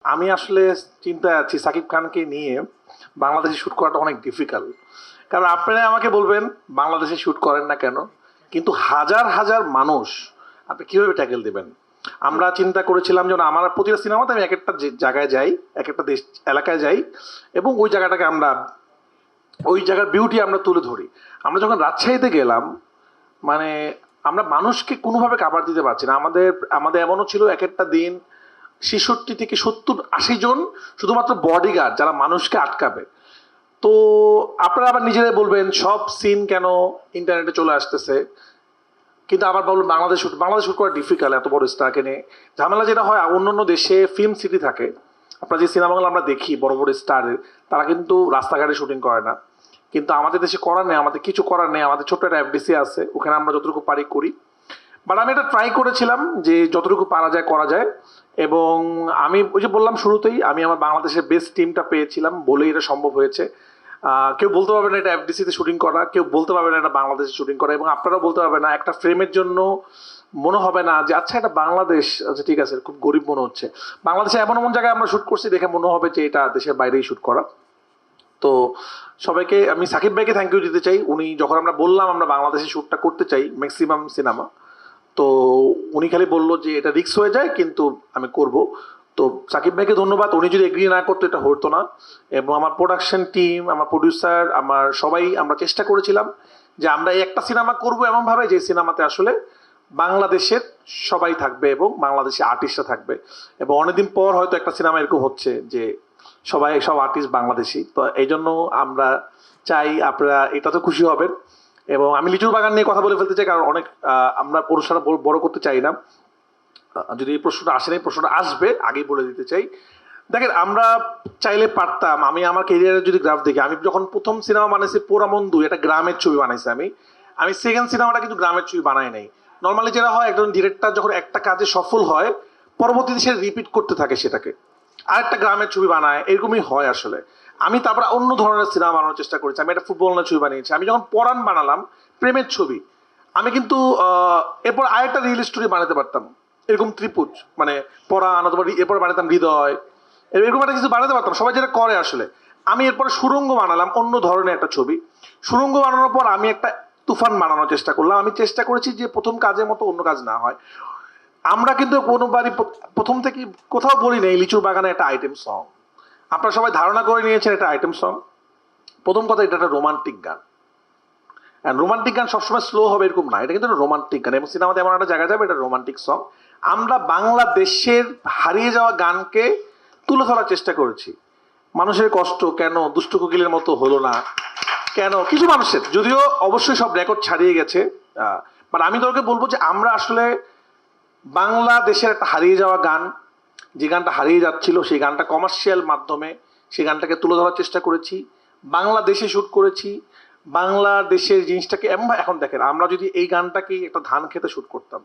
আমি আসলে চিন্তায় আছি সাকিব খানকে নিয়ে বাংলাদেশে শুট করাটা অনেক ডিফিকাল্ট। কারণ আপনারা আমাকে বলবেন বাংলাদেশে শুট করেন না কেন? কিন্তু হাজার হাজার মানুষ আপনি কিভাবে ট্যাকেল দিবেন? আমরা চিন্তা করেছিলাম যেন আমার প্রতিটা সিনেমাতে আমি একটা জায়গায় যাই, এক একটা দেশ এলাকায় যাই এবং ওই জায়গাটাকে আমরা ওই জায়গার বিউটি আমরা তুলে ধরি। আমরা যখন রাজশাহীতে গেলাম, মানে আমরা মানুষকে কোনোভাবে কাভার দিতে পারছি না। আমাদের আমাদের এমনও ছিল এক একটা দিন ৬৬ থেকে ৭০-৮০ জন শুধুমাত্র বডিগার্ড যারা মানুষকে আটকাবে। তো আপনারা আবার নিজেরাই বলবেন সব সিন কেন ইন্টারনেটে চলে আসতেছে, কিন্তু আবার বলুন বাংলাদেশ শুট করা ডিফিকাল্ট এত বড় স্টারকে নিয়ে। ঝামেলা যেটা হয় অন্য অন্য দেশে ফিল্ম সিটি থাকে, আপনার যে সিনেমাগুলো আমরা দেখি বড় বড় স্টারের, তারা কিন্তু রাস্তাঘাটে শুটিং করে না। কিন্তু আমাদের দেশে করার নেই, আমাদের কিছু করার নেই, আমাদের ছোট্ট একটা এফডিসি আছে, ওখানে আমরা যতটুকু পারি করি। বাট আমি এটা ট্রাই করেছিলাম যে যতটুকু পারা যায় করা যায়। এবং আমি ওই যে বললাম শুরুতেই, আমি আমার বাংলাদেশের বেস্ট টিমটা পেয়েছিলাম বলেই এটা সম্ভব হয়েছে। কেউ বলতে পারবে না এটা এফডিসিতে শুটিং করা, কেউ বলতে পারবে না এটা বাংলাদেশে শুটিং করা, এবং আপনারাও বলতে পারবে না একটা ফ্রেমের জন্য মনে হবে না যে আচ্ছা এটা বাংলাদেশ, আচ্ছা ঠিক আছে খুব গরিব মনে হচ্ছে। বাংলাদেশে এমন এমন জায়গায় আমরা শুট করছি দেখে মনে হবে যে এটা দেশের বাইরেই শুট করা। তো সবাইকে আমি সাকিব ভাইকে থ্যাংক ইউ দিতে চাই। উনি যখন আমরা বললাম আমরা বাংলাদেশে শ্যুটটা করতে চাই ম্যাক্সিমাম সিনেমা, তো উনি খালি বললো যে এটা রিস্ক হয়ে যায় কিন্তু আমি করব। তো সাকিব ভাইকে ধন্যবাদ, উনি যদি এগ্রি না করতো এটা হতো না। এবং আমার প্রোডাকশন টিম, আমার প্রডিউসার, আমার সবাই আমরা চেষ্টা করেছিলাম যে আমরা এই একটা সিনেমা করবো এমনভাবে যে সিনেমাতে আসলে বাংলাদেশের সবাই থাকবে এবং বাংলাদেশি আর্টিস্টরা থাকবে। এবং অনেকদিন পর হয়তো একটা সিনেমা এরকম হচ্ছে যে সব আর্টিস্ট বাংলাদেশি। তো এই জন্য আমরা চাই আপনারা এটাতে খুশি হবেন। এবং আমি লিচুর বাগান নিয়ে কথা বলে ফেলতে চাই, কারণ অনেক আমরা অনুষ্ঠানটা বড় করতে চাই না। যদি এই প্রশ্নটা আসে নাই, প্রশ্নটা আসবে আগেই বলে দিতে চাই। দেখেন আমরা চাইলে পারতাম, আমি আমার কেরিয়ারের যদি গ্রাফ দেখি, আমি যখন প্রথম সিনেমা বানাইছি পোরামন্দু, এটা গ্রামের ছবি বানাইছি আমি। আমি সেকেন্ড সিনেমাটা কিন্তু গ্রামের ছবি বানাই নাই। নর্মালি যেটা হয় একজন ডিরেক্টর যখন একটা কাজে সফল হয় পরবর্তীতে সে রিপিট করতে থাকে সেটাকে, আরেকটা গ্রামের ছবি বানায়, এরকমই হয় আসলে। আমি তারপরে অন্য ধরনের সিনেমা বানানোর চেষ্টা করেছি। আমি একটা ফুটবল না ছবি বানিয়েছি। আমি যখন পরাণ বানালাম প্রেমের ছবি, আমি কিন্তু এরপর আরেকটা রিয়েল স্টোরি বানাতে পারতাম, এরকম ত্রিপুজ মানে পরাণ, অথবা এরপর বানাতাম হৃদয়, এরকম একটা কিছু বানাতে পারতাম সবাই যেটা করে আসলে। আমি এরপরে সুরঙ্গ বানালাম অন্য ধরনের একটা ছবি। সুরঙ্গ বানানোর পর আমি একটা তুফান বানানোর চেষ্টা করলাম। আমি চেষ্টা করেছি যে প্রথম কাজের মতো অন্য কাজ না হয়। আমরা কিন্তু কোনোবারই প্রথম থেকে কোথাও বলি নেই লিচুর বাগানে একটা আইটেম সং। আপনারা সবাই ধারণা করে নিয়েছেন এটা আইটেম সং। প্রথম কথা, এটা একটা রোমান্টিক গান। রোমান্টিক গান সবসময় স্লো হবে এরকম না, এটা কিন্তু একটা রোমান্টিক গান এবং সিনেমাতে এমন একটা জায়গা যাবে এটা রোমান্টিক সং। আমরা বাংলাদেশের হারিয়ে যাওয়া গানকে তুলে ধরার চেষ্টা করেছি। মানুষের কষ্ট কেন দুষ্ট কোকিলের মতো হলো না, কেন কিছু মানুষের, যদিও অবশ্যই সব রেকর্ড ছাড়িয়ে গেছে। বাট আমি তোকে বলবো যে আমরা আসলে বাংলাদেশের একটা হারিয়ে যাওয়া গান, যে গানটা হারিয়ে যাচ্ছিল সেই গানটা কমার্শিয়াল মাধ্যমে সেই গানটাকে তুলে ধরার চেষ্টা করেছি। বাংলাদেশে শ্যুট করেছি, বাংলাদেশের জিনিসটাকে। এবং এখন দেখেন আমরা যদি এই গানটাকে একটা ধান খেতে শ্যুট করতাম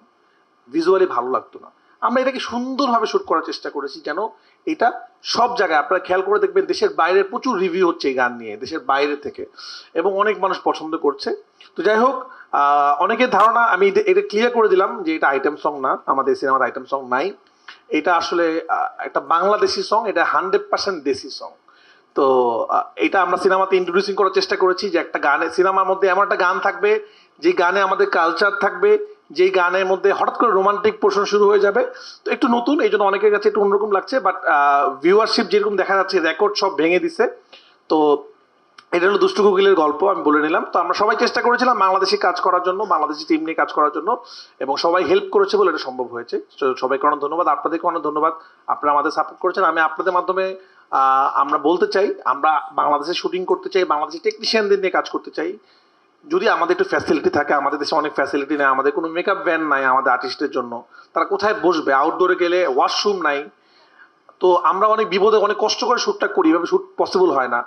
ভিজুয়ালি ভালো লাগতো না। আমরা এটাকে সুন্দরভাবে শ্যুট করার চেষ্টা করেছি যেন এটা সব জায়গায়, আপনারা খেয়াল করে দেখবেন দেশের বাইরে প্রচুর রিভিউ হচ্ছে এই গান নিয়ে দেশের বাইরে থেকে, এবং অনেক মানুষ পছন্দ করছে। তো যাই হোক, অনেকের ধারণা, আমি এটা ক্লিয়ার করে দিলাম যে এটা আইটেম সং না, আমাদের সিনেমার আইটেম সং নাই। এটা আসলে একটা বাংলাদেশি সং, এটা 100% দেশি সং। তো এটা আমরা সিনেমাতে ইন্ট্রোডিউসিং করার চেষ্টা করেছি যে একটা গানে, সিনেমার মধ্যে এমন একটা গান থাকবে যে গানে আমাদের কালচার থাকবে, যেই গানের মধ্যে হঠাৎ করে রোমান্টিক পোর্শন শুরু হয়ে যাবে। তো একটু নতুন, এই জন্য অনেকের কাছে একটু অন্যরকম লাগছে, বাট ভিউয়ারশিপ যেরকম দেখা যাচ্ছে রেকর্ড সব ভেঙে দিছে। তো এটা হলো দুষ্টু কোকিলের গল্প, আমি বলে নিলাম। তো আমরা সবাই চেষ্টা করেছিলাম বাংলাদেশি কাজ করার জন্য, বাংলাদেশি টিম নিয়ে কাজ করার জন্য, এবং সবাই হেল্প করেছে বলে এটা সম্ভব হয়েছে। সবাইকে অনেক ধন্যবাদ, আপনাদেরকে অনেক ধন্যবাদ, আপনারা আমাদের সাপোর্ট করেছেন। আমি আপনাদের মাধ্যমে আমরা বলতে চাই আমরা বাংলাদেশে শুটিং করতে চাই, বাংলাদেশি টেকনিশিয়ানদের নিয়ে কাজ করতে চাই। যদি আমাদের একটু ফ্যাসিলিটি থাকে, আমাদের দেশে অনেক ফ্যাসিলিটি নেই, আমাদের কোনো মেকআপ ভ্যান নাই আমাদের আর্টিস্টের জন্য, তারা কোথায় বসবে, আউটডোরে গেলে ওয়াশরুম নাই। তো আমরা অনেক বিপদে অনেক কষ্ট করে শ্যুটটা করি, এভাবে শ্যুট পসিবল হয় না।